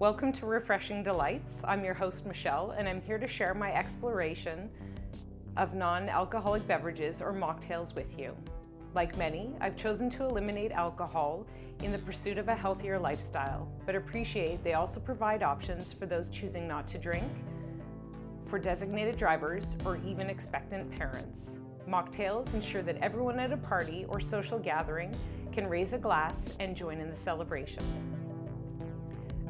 Welcome to Refreshing Delights. I'm your host, Michelle, and I'm here to share my exploration of non-alcoholic beverages or mocktails with you. Like many, I've chosen to eliminate alcohol in the pursuit of a healthier lifestyle, but appreciate they also provide options for those choosing not to drink, for designated drivers, or even expectant parents. Mocktails ensure that everyone at a party or social gathering can raise a glass and join in the celebration.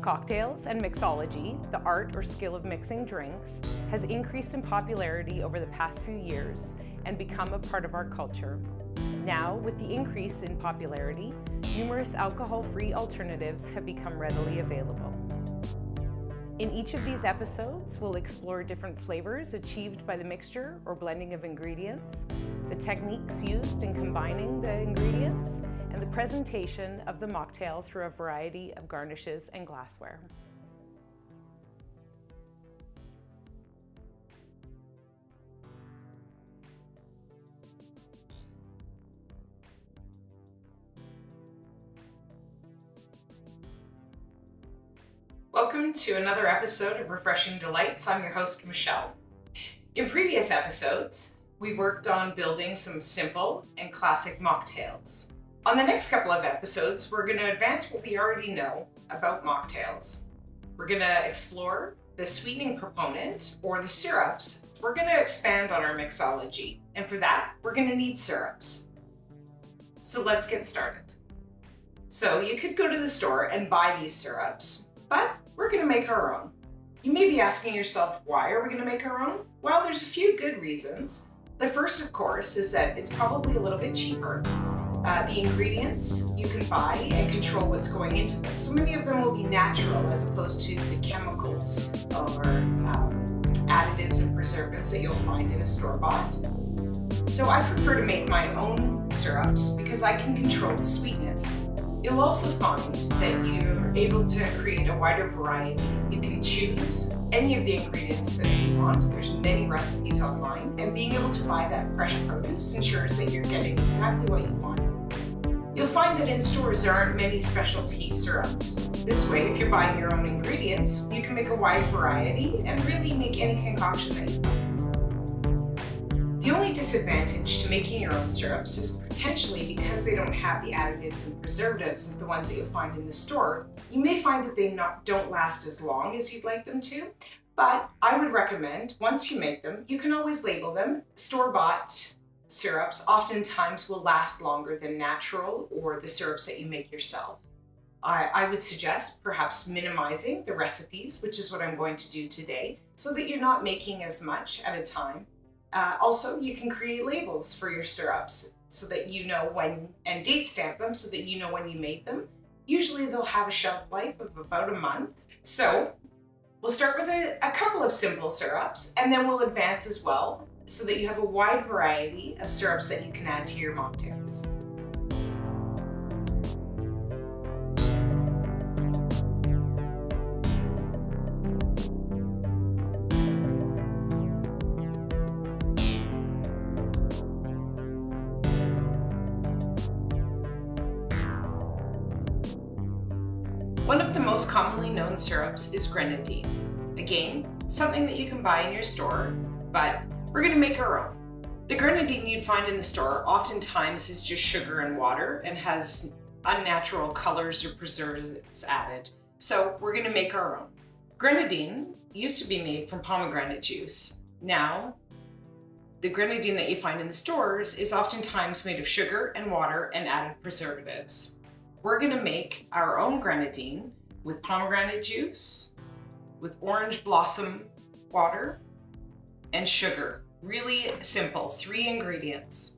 Cocktails and mixology, the art or skill of mixing drinks, has increased in popularity over the past few years and become a part of our culture. Now, with the increase in popularity, numerous alcohol-free alternatives have become readily available. In each of these episodes, we'll explore different flavors achieved by the mixture or blending of ingredients, the techniques used in combining the ingredients, and the presentation of the mocktail through a variety of garnishes and glassware. Welcome to another episode of Refreshing Delights. I'm your host, Michelle. In previous episodes, we worked on building some simple and classic mocktails. On the next couple of episodes, we're going to advance what we already know about mocktails. We're going to explore the sweetening proponent, or the syrups. We're going to expand on our mixology, and for that, we're going to need syrups. So let's get started. So you could go to the store and buy these syrups, but we're going to make our own. You may be asking yourself, why are we going to make our own? Well, there's a few good reasons. The first, of course, is that it's probably a little bit cheaper. The ingredients you can buy and control what's going into them. So many of them will be natural as opposed to the chemicals or additives and preservatives that you'll find in a store-bought. So I prefer to make my own syrups because I can control the sweetness. You'll also find that you're able to create a wider variety. You can choose any of the ingredients that you want. There's many recipes online, and being able to buy that fresh produce ensures that you're getting exactly what you want. You'll find that in stores there aren't many specialty syrups. This way, if you're buying your own ingredients, you can make a wide variety and really make any concoction that you want. The only disadvantage to making your own syrups is potentially because they don't have the additives and preservatives of the ones that you'll find in the store. You may find that they don't last as long as you'd like them to, but I would recommend, once you make them, you can always label them. Store-bought syrups oftentimes will last longer than natural or the syrups that you make yourself. I would suggest perhaps minimizing the recipes, which is what I'm going to do today, so that you're not making as much at a time. Also, you can create labels for your syrups so that you know when, and date stamp them so that you know when you made them. Usually they'll have a shelf life of about a month. So we'll start with a couple of simple syrups, and then we'll advance as well so that you have a wide variety of syrups that you can add to your mocktails. One of the most commonly known syrups is grenadine. Again, something that you can buy in your store, but we're going to make our own. The grenadine you'd find in the store oftentimes is just sugar and water and has unnatural colors or preservatives added. So we're going to make our own. Grenadine used to be made from pomegranate juice. Now, the grenadine that you find in the stores is oftentimes made of sugar and water and added preservatives. We're going to make our own grenadine with pomegranate juice, with orange blossom water, and sugar. Really simple, 3 ingredients.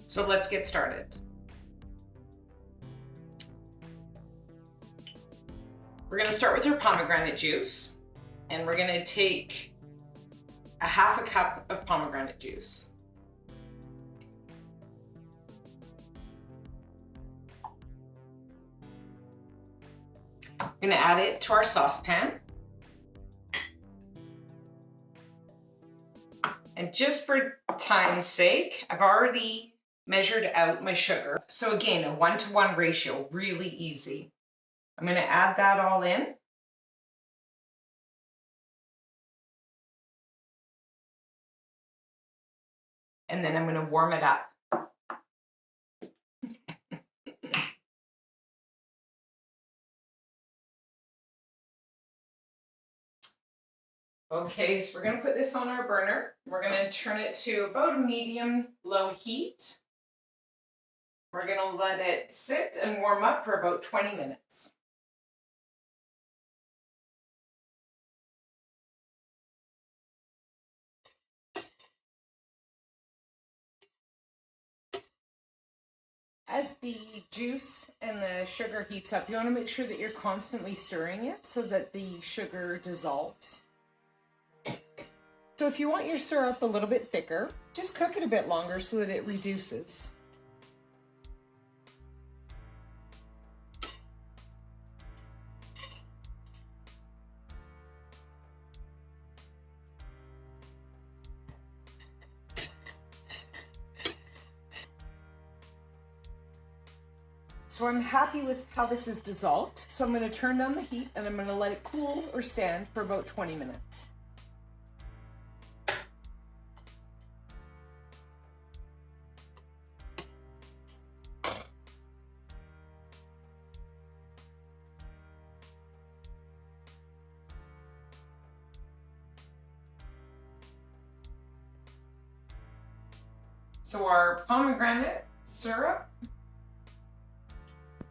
So let's get started. We're going to start with our pomegranate juice, and we're going to take a half a cup of pomegranate juice. I'm going to add it to our saucepan. And just for time's sake, I've already measured out my sugar. So again, a 1-to-1 ratio, really easy. I'm going to add that all in. and then I'm going to warm it up. Okay, so we're going to put this on our burner. We're going to turn it to about a medium-low heat. We're going to let it sit and warm up for about 20 minutes. As the juice and the sugar heats up, you want to make sure that you're constantly stirring it so that the sugar dissolves. So if you want your syrup a little bit thicker, just cook it a bit longer so that it reduces. So I'm happy with how this is dissolved. So I'm going to turn down the heat and I'm going to let it cool or stand for about 20 minutes. So our pomegranate syrup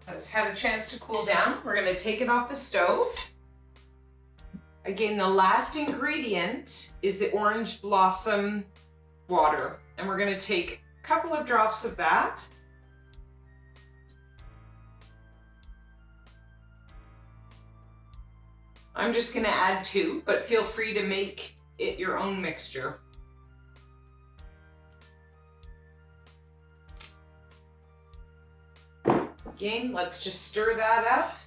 has had a chance to cool down. We're going to take it off the stove. Again, the last ingredient is the orange blossom water. And we're going to take a couple of drops of that. I'm just going to add 2, but feel free to make it your own mixture. Again, let's just stir that up.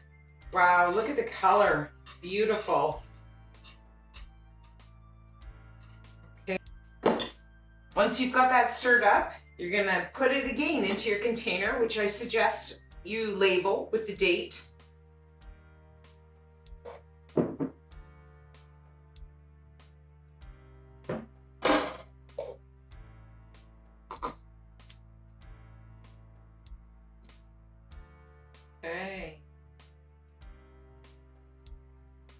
Wow, look at the color. Beautiful. Okay. Once you've got that stirred up, you're gonna put it again into your container, which I suggest you label with the date. Okay.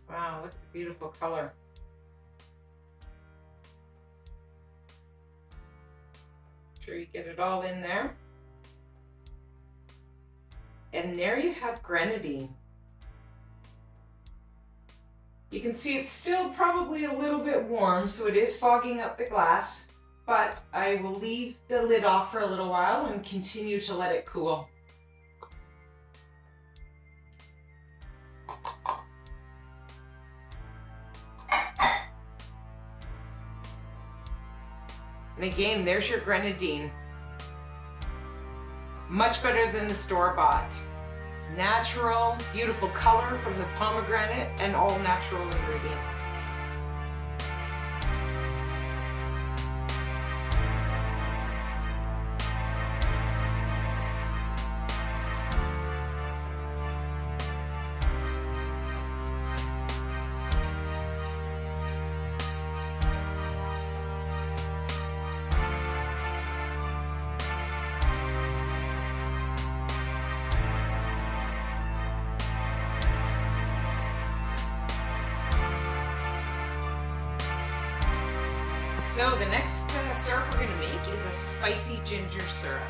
Wow, look at the beautiful color. Make sure you get it all in there. And there you have grenadine. You can see it's still probably a little bit warm, so it is fogging up the glass, but I will leave the lid off for a little while and continue to let it cool. And again, there's your grenadine. Much better than the store-bought. Natural, beautiful color from the pomegranate and all natural ingredients. So the next syrup we're going to make is a spicy ginger syrup.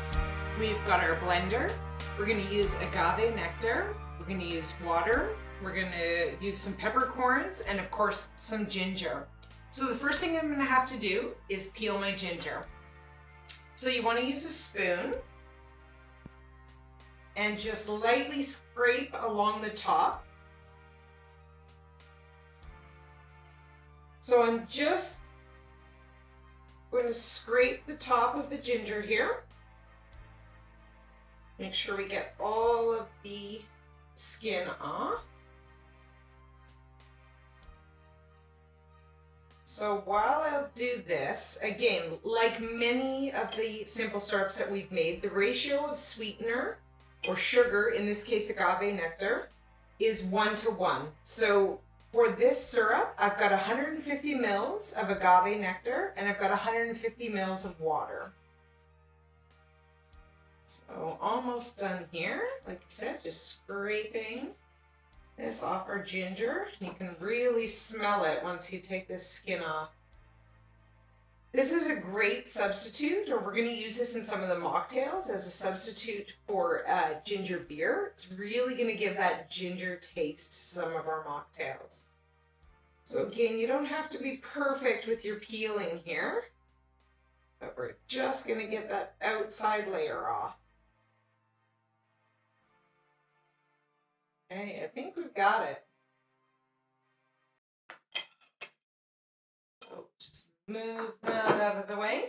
We've got our blender. We're going to use agave nectar. We're going to use water. We're going to use some peppercorns and of course some ginger. So the first thing I'm going to have to do is peel my ginger. So you want to use a spoon and just lightly scrape along the top. So I'm just going to scrape the top of the ginger here. Make sure we get all of the skin off. So while I'll do this, again, like many of the simple syrups that we've made, the ratio of sweetener or sugar, in this case agave nectar, is 1 to 1. So For this syrup, I've got 150 mils of agave nectar and I've got 150 mils of water. So almost done here. Like I said, just scraping this off our ginger. You can really smell it once you take this skin off. This is a great substitute, or we're going to use this in some of the mocktails as a substitute for ginger beer. It's really going to give that ginger taste to some of our mocktails. So again, you don't have to be perfect with your peeling here, but we're just going to get that outside layer off. Okay, I think we've got it. So just move that out of the way.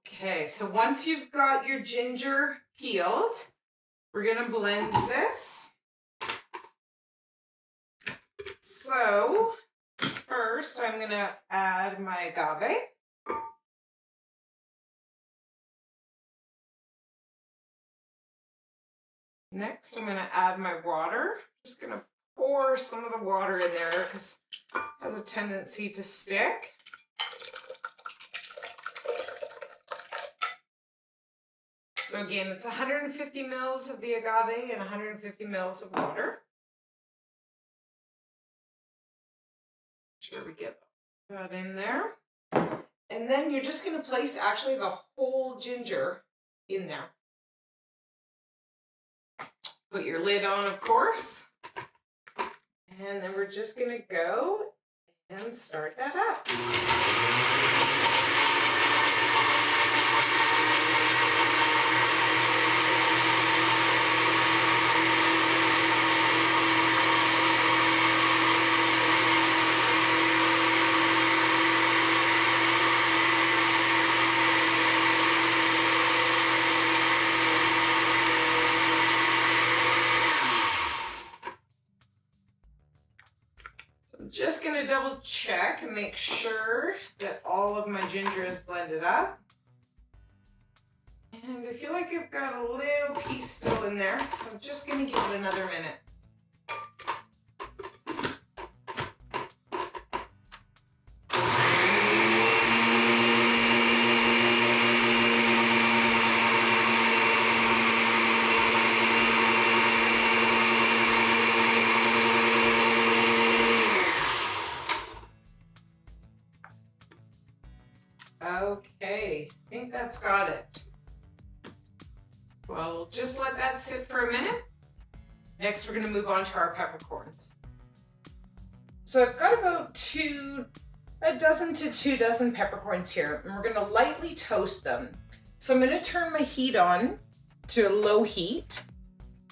Okay, so once you've got your ginger peeled, we're going to blend this. So first I'm going to add my agave. Next, I'm going to add my water. Just going to pour some of the water in there because it has a tendency to stick. So again, it's 150 mils of the agave and 150 mils of water. Make sure we get that in there. And then you're just going to place actually the whole ginger in there. Put your lid on, of course, and then we're just going to go and start that up. Just going to double check and make sure that all of my ginger is blended up. And I feel like I've got a little piece still in there, so I'm just going to give it another minute. Okay, I think that's got it. Well, just let that sit for a minute. Next, we're going to move on to our peppercorns. So I've got about a dozen to 2 dozen peppercorns here, and we're going to lightly toast them. So I'm going to turn my heat on to a low heat,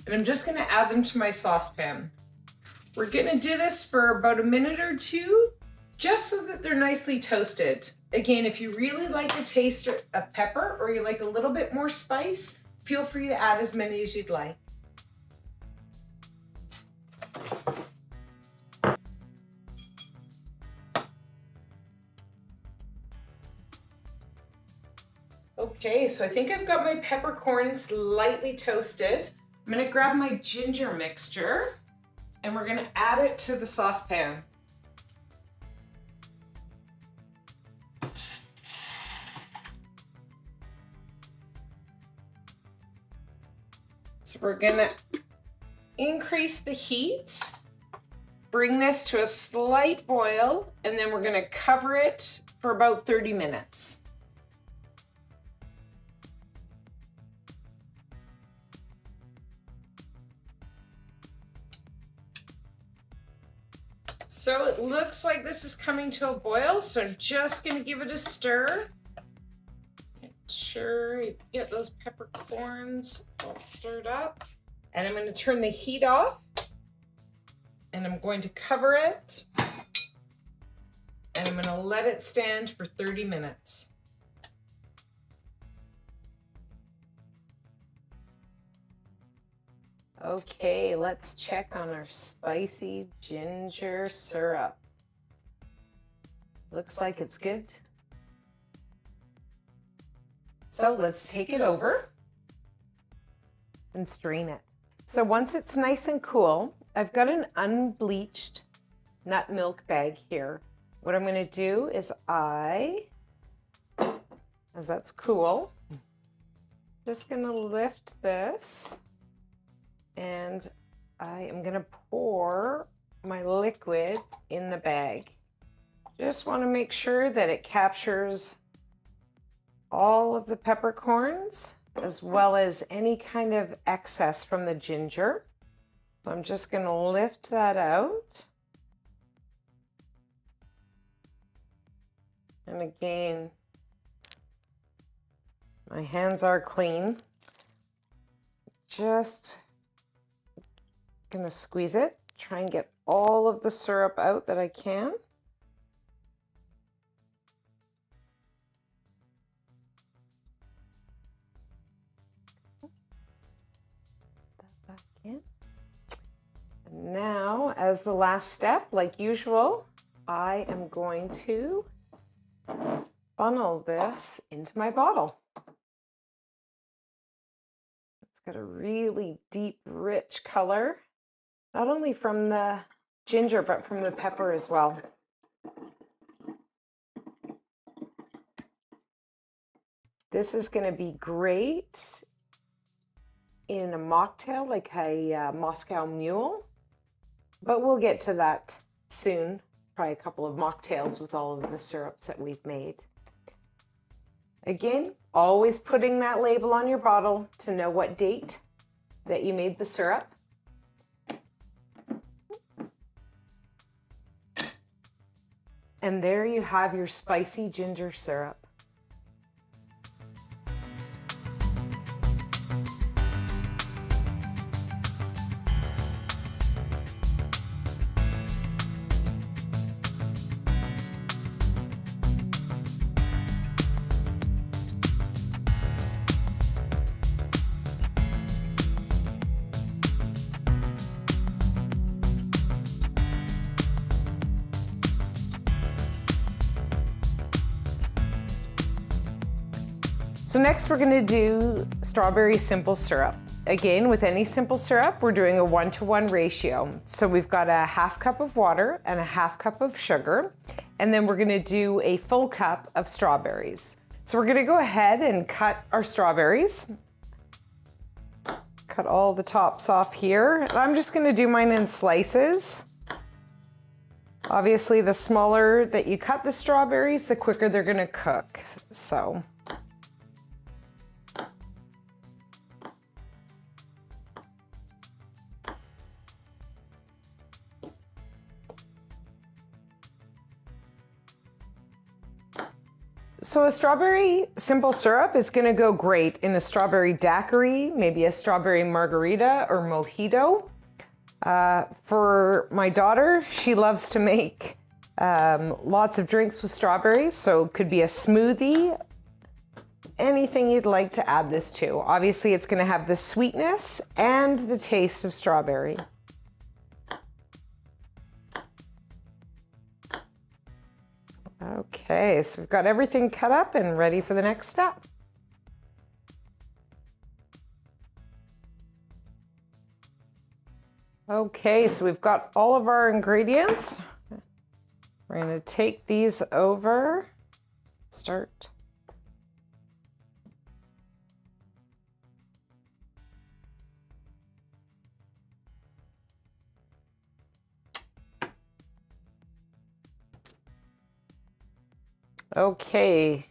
and I'm just going to add them to my saucepan. We're going to do this for about a minute or two, just so that they're nicely toasted. Again, if you really like the taste of pepper or you like a little bit more spice, feel free to add as many as you'd like. Okay, so I think I've got my peppercorns lightly toasted. I'm gonna grab my ginger mixture and we're gonna add it to the saucepan. So we're gonna increase the heat, bring this to a slight boil, and then we're gonna cover it for about 30 minutes. So it looks like this is coming to a boil, so I'm just gonna give it a stir. Make sure you get those peppercorns all stirred up. And I'm gonna turn the heat off, and I'm going to cover it, and I'm gonna let it stand for 30 minutes. Okay, let's check on our spicy ginger syrup. Looks like it's good. So let's take it over and strain it. So once it's nice and cool, I've got an unbleached nut milk bag here. What I'm going to do is as that's cool, just going to lift this and I am going to pour my liquid in the bag. Just want to make sure that it captures all of the peppercorns as well as any kind of excess from the ginger. So I'm just going to lift that out. And again, my hands are clean. Just going to squeeze it, try and get all of the syrup out that I can. Now, as the last step, like usual, I am going to funnel this into my bottle. It's got a really deep, rich color, not only from the ginger, but from the pepper as well. This is going to be great in a mocktail like a Moscow Mule. But we'll get to that soon. Try a couple of mocktails with all of the syrups that we've made. Again, always putting that label on your bottle to know what date that you made the syrup. And there you have your spicy ginger syrup. So next we're going to do strawberry simple syrup. Again, with any simple syrup, we're doing a 1-to-1 ratio. So we've got a 1/2 cup of water and a 1/2 cup of sugar. And then we're going to do a full cup of strawberries. So we're going to go ahead and cut our strawberries. Cut all the tops off here. I'm just going to do mine in slices. Obviously, the smaller that you cut the strawberries, the quicker they're going to cook. So a strawberry simple syrup is going to go great in a strawberry daiquiri, maybe a strawberry margarita or mojito. For my daughter, she loves to make lots of drinks with strawberries, so it could be a smoothie, anything you'd like to add this to. Obviously, it's going to have the sweetness and the taste of strawberry. Okay, so we've got everything cut up and ready for the next step. Okay, so we've got all of our ingredients. We're going to take these over. Start. Okay,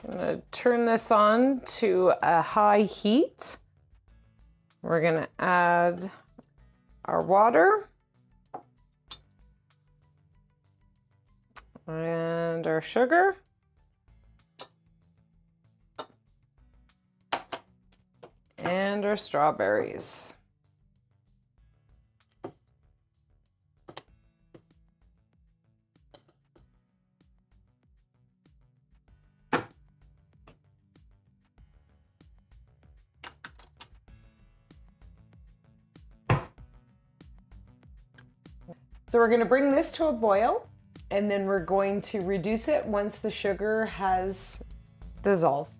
I'm going to turn this on to a high heat. We're going to add our water and our sugar. And our strawberries. So we're going to bring this to a boil, and then we're going to reduce it once the sugar has dissolved.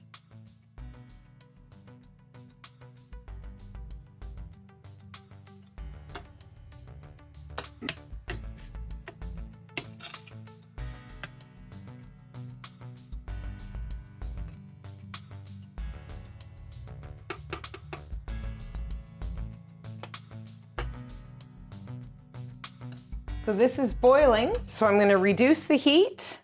So this is boiling, so I'm gonna reduce the heat.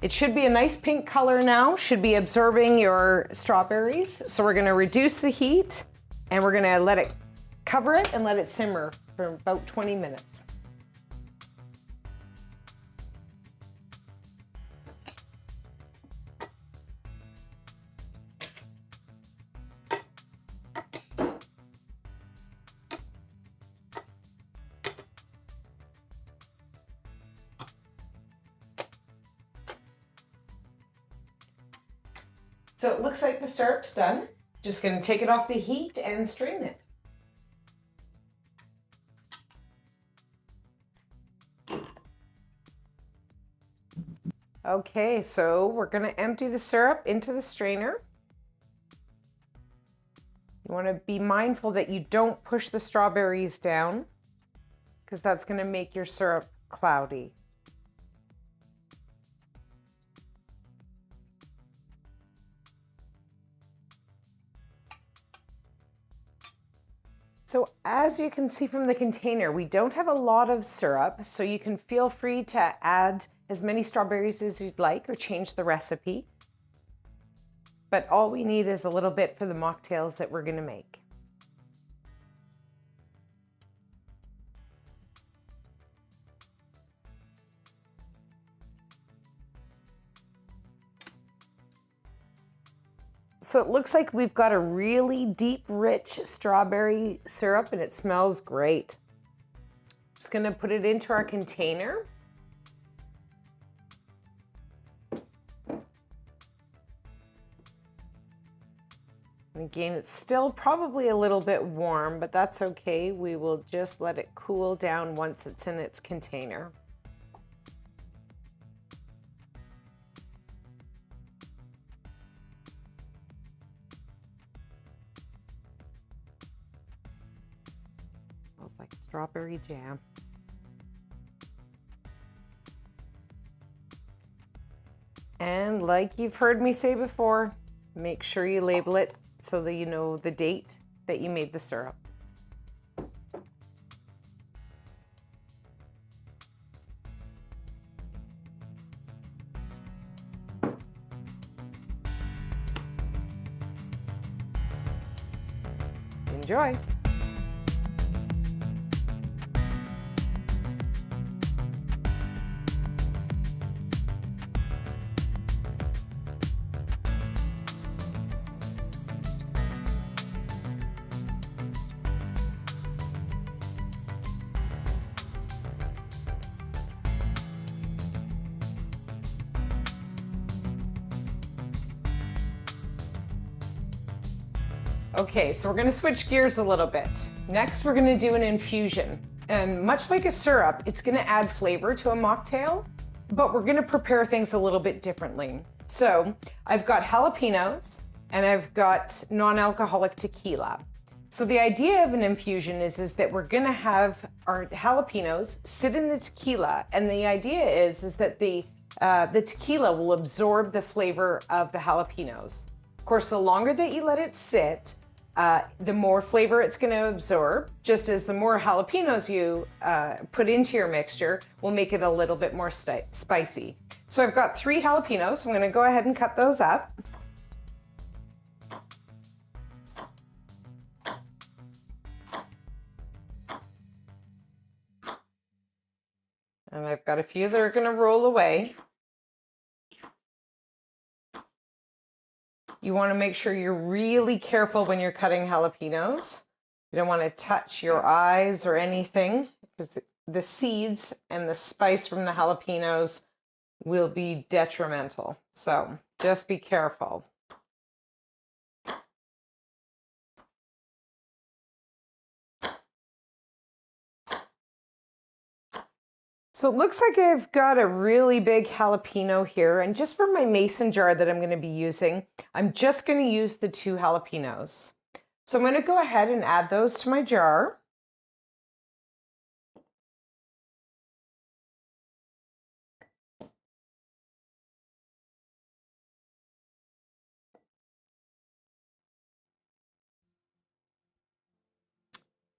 It should be a nice pink color now, should be absorbing your strawberries. So we're gonna reduce the heat and we're gonna let it cover it and let it simmer for about 20 minutes. So it looks like the syrup's done. Just gonna take it off the heat and strain it. Okay, so we're gonna empty the syrup into the strainer. You wanna be mindful that you don't push the strawberries down because that's gonna make your syrup cloudy. So as you can see from the container, we don't have a lot of syrup, so you can feel free to add as many strawberries as you'd like or change the recipe. But all we need is a little bit for the mocktails that we're gonna make. So it looks like we've got a really deep, rich strawberry syrup and it smells great. Just gonna put it into our container. And again, it's still probably a little bit warm, but that's okay. We will just let it cool down once it's in its container. Smells like strawberry jam. And like you've heard me say before, make sure you label it so that you know the date that you made the syrup. Enjoy. Okay, so we're gonna switch gears a little bit. Next, we're gonna do an infusion. And much like a syrup, it's gonna add flavor to a mocktail, but we're gonna prepare things a little bit differently. So I've got jalapenos and I've got non-alcoholic tequila. So the idea of an infusion is that we're gonna have our jalapenos sit in the tequila, and the idea is that the tequila will absorb the flavor of the jalapenos. Of course, the longer that you let it sit, the more flavor it's going to absorb, just as the more jalapenos you put into your mixture will make it a little bit more spicy. So I've got 3 jalapenos. I'm going to go ahead and cut those up. And I've got a few that are going to roll away. You want to make sure you're really careful when you're cutting jalapenos. You don't want to touch your eyes or anything, because the seeds and the spice from the jalapenos will be detrimental. So just be careful. So it looks like I've got a really big jalapeno here, and just for my mason jar that I'm going to be using, I'm just going to use the 2 jalapenos. So I'm going to go ahead and add those to my jar.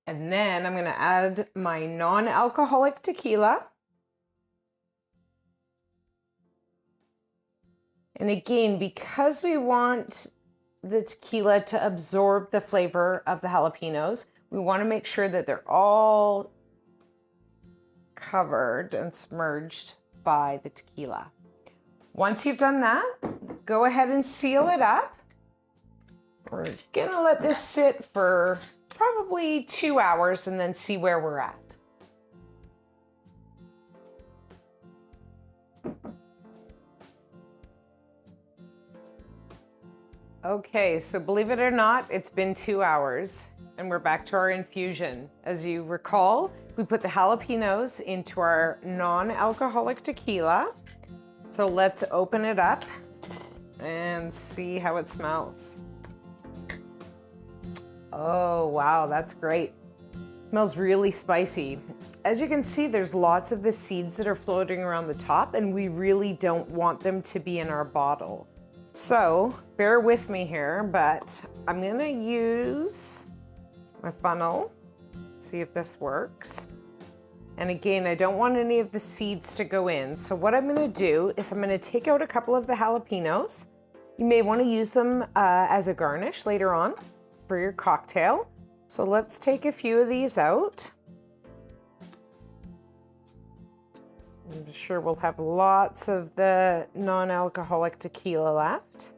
And then I'm going to add my non-alcoholic tequila. And again, because we want the tequila to absorb the flavor of the jalapenos, we want to make sure that they're all covered and submerged by the tequila. Once you've done that, go ahead and seal it up. We're gonna let this sit for probably 2 hours and then see where we're at. Okay, so believe it or not, it's been 2 hours and we're back to our infusion. As you recall, we put the jalapenos into our non-alcoholic tequila. So let's open it up and see how it smells. Oh, wow, that's great. Smells really spicy. As you can see, there's lots of the seeds that are floating around the top, and we really don't want them to be in our bottle. So bear with me here, but I'm gonna use my funnel, see if this works. And again, I don't want any of the seeds to go in. So what I'm gonna do is I'm gonna take out a couple of the jalapenos. You may wanna use them as a garnish later on for your cocktail. So let's take a few of these out. I'm sure we'll have lots of the non-alcoholic tequila left.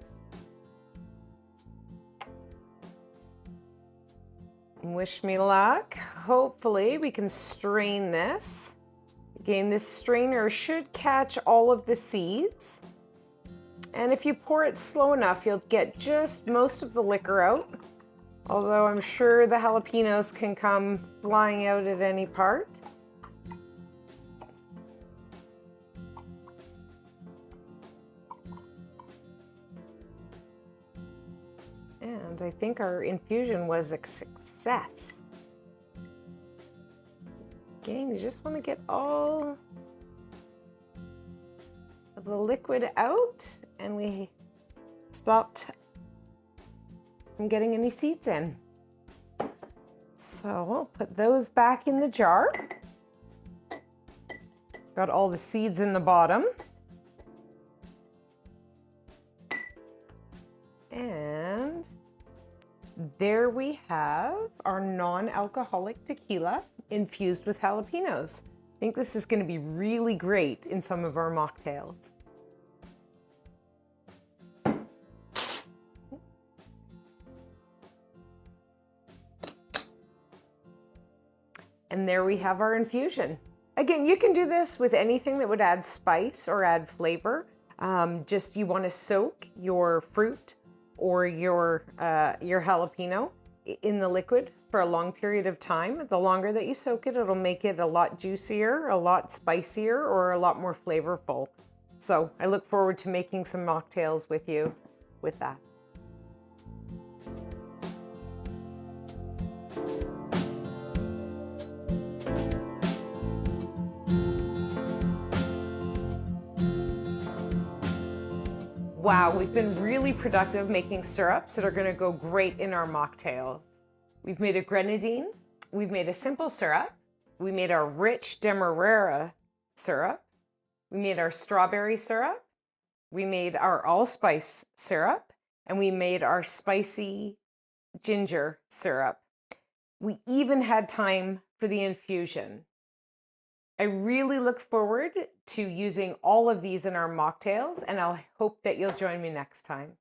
Wish me luck. Hopefully we can strain this. Again, this strainer should catch all of the seeds. And if you pour it slow enough, you'll get just most of the liquor out. Although I'm sure the jalapenos can come flying out at any part. And I think our infusion was a success. Again, you just want to get all of the liquid out, and we stopped from getting any seeds in. So I'll put those back in the jar. Got all the seeds in the bottom. And there we have our non-alcoholic tequila infused with jalapenos. I think this is going to be really great in some of our mocktails. And there we have our infusion. Again, you can do this with anything that would add spice or add flavor. Just you want to soak your fruit or your jalapeno in the liquid for a long period of time. The longer that you soak it, it'll make it a lot juicier, a lot spicier, or a lot more flavorful. So I look forward to making some mocktails with you with that. Wow, we've been really productive making syrups that are going to go great in our mocktails. We've made a grenadine, we've made a simple syrup, we made our rich demerara syrup, we made our strawberry syrup, we made our allspice syrup, and we made our spicy ginger syrup. We even had time for the infusion. I really look forward to using all of these in our mocktails, and I hope that you'll join me next time.